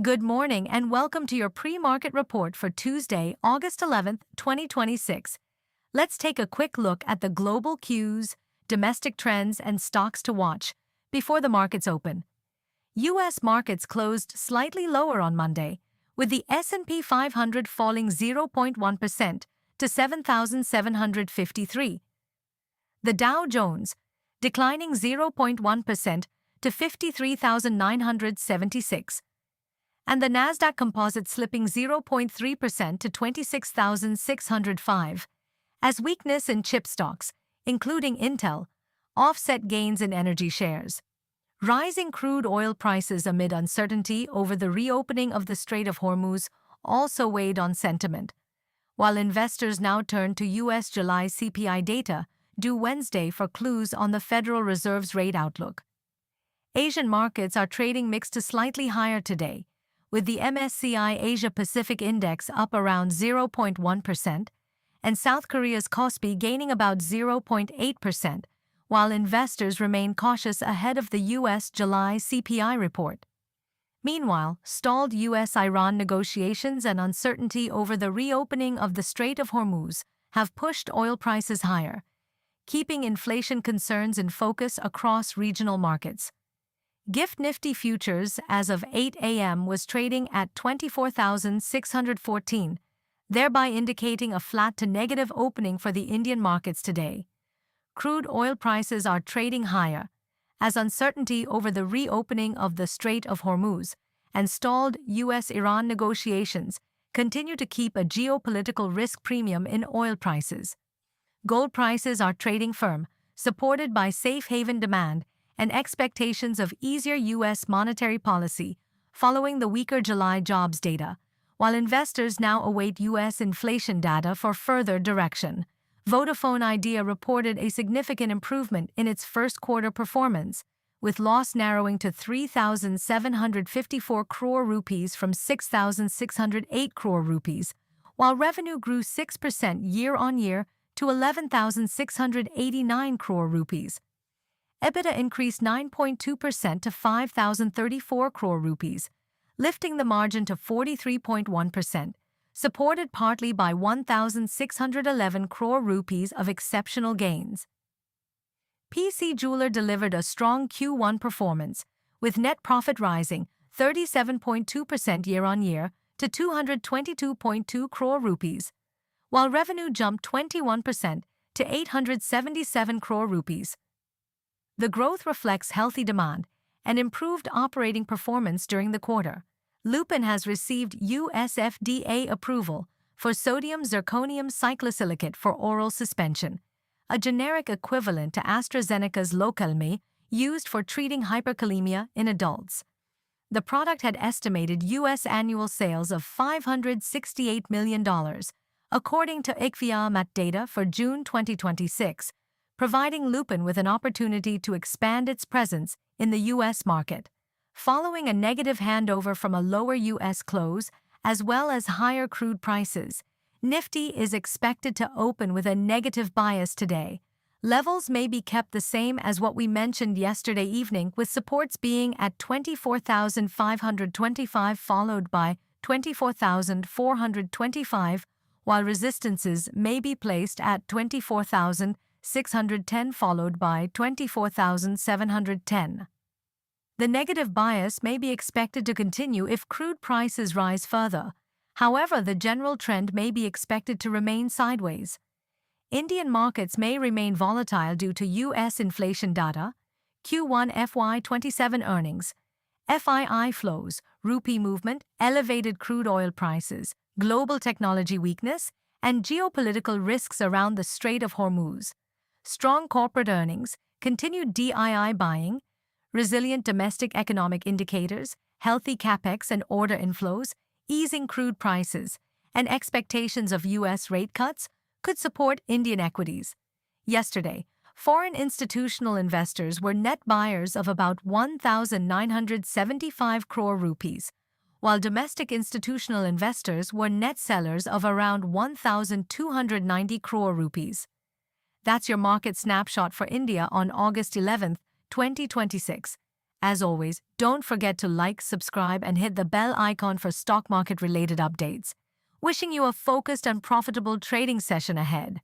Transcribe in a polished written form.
Good morning and welcome to your pre-market report for Tuesday, August 11th, 2026. Let's take a quick look at the global cues, domestic trends, and stocks to watch before the markets open. U.S. markets closed slightly lower on Monday, with the S&P 500 falling 0.1% to 7,753. The Dow Jones declining 0.1% to 53,976. And the Nasdaq Composite slipping 0.3% to 26,605, as weakness in chip stocks, including Intel, offset gains in energy shares. Rising crude oil prices amid uncertainty over the reopening of the Strait of Hormuz also weighed on sentiment, while investors now turn to U.S. July CPI data due Wednesday for clues on the Federal Reserve's rate outlook. Asian markets are trading mixed to slightly higher today, with the MSCI Asia-Pacific Index up around 0.1% and South Korea's Kospi gaining about 0.8%, while investors remain cautious ahead of the U.S. July CPI report. Meanwhile, stalled U.S.-Iran negotiations and uncertainty over the reopening of the Strait of Hormuz have pushed oil prices higher, keeping inflation concerns in focus across regional markets. GIFT Nifty futures as of 8 a.m. was trading at 24,614, thereby indicating a flat to negative opening for the Indian markets today. Crude oil prices are trading higher, as uncertainty over the reopening of the Strait of Hormuz and stalled U.S.-Iran negotiations continue to keep a geopolitical risk premium in oil prices. Gold prices are trading firm, supported by safe haven demand and expectations of easier U.S. monetary policy following the weaker July jobs data, while investors now await U.S. inflation data for further direction. Vodafone Idea reported a significant improvement in its first quarter performance, with loss narrowing to 3,754 crore rupees from 6,608 crore rupees, while revenue grew 6% year-on-year to 11,689 crore rupees. EBITDA increased 9.2% to 5,034 crore rupees, lifting the margin to 43.1%, supported partly by 1,611 crore rupees of exceptional gains. PC Jeweler delivered a strong Q1 performance, with net profit rising 37.2% year-on-year to 222.2 crore rupees, while revenue jumped 21% to 877 crore rupees. The growth reflects healthy demand and improved operating performance during the quarter. Lupin has received US FDA approval for sodium zirconium cyclosilicate for oral suspension, a generic equivalent to AstraZeneca's Localme used for treating hyperkalemia in adults. The product had estimated U.S. annual sales of $568 million, according to IQVIA data for June 2026, providing Lupin with an opportunity to expand its presence in the U.S. market. Following a negative handover from a lower U.S. close, as well as higher crude prices, Nifty is expected to open with a negative bias today. Levels may be kept the same as what we mentioned yesterday evening, with supports being at 24,525 followed by 24,425, while resistances may be placed at 24,610 followed by 24,710. The negative bias may be expected to continue if crude prices rise further. However, the general trend may be expected to remain sideways. Indian markets may remain volatile due to U.S. inflation data, Q1 FY27 earnings, FII flows, rupee movement, elevated crude oil prices, global technology weakness, and geopolitical risks around the Strait of Hormuz. Strong corporate earnings, continued DII buying, resilient domestic economic indicators, healthy capex and order inflows, easing crude prices, and expectations of U.S. rate cuts could support Indian equities. Yesterday, foreign institutional investors were net buyers of about 1,975 crore rupees, while domestic institutional investors were net sellers of around 1,290 crore rupees. That's your market snapshot for India on August 11, 2026. As always, don't forget to like, subscribe, and hit the bell icon for stock market related updates. Wishing you a focused and profitable trading session ahead.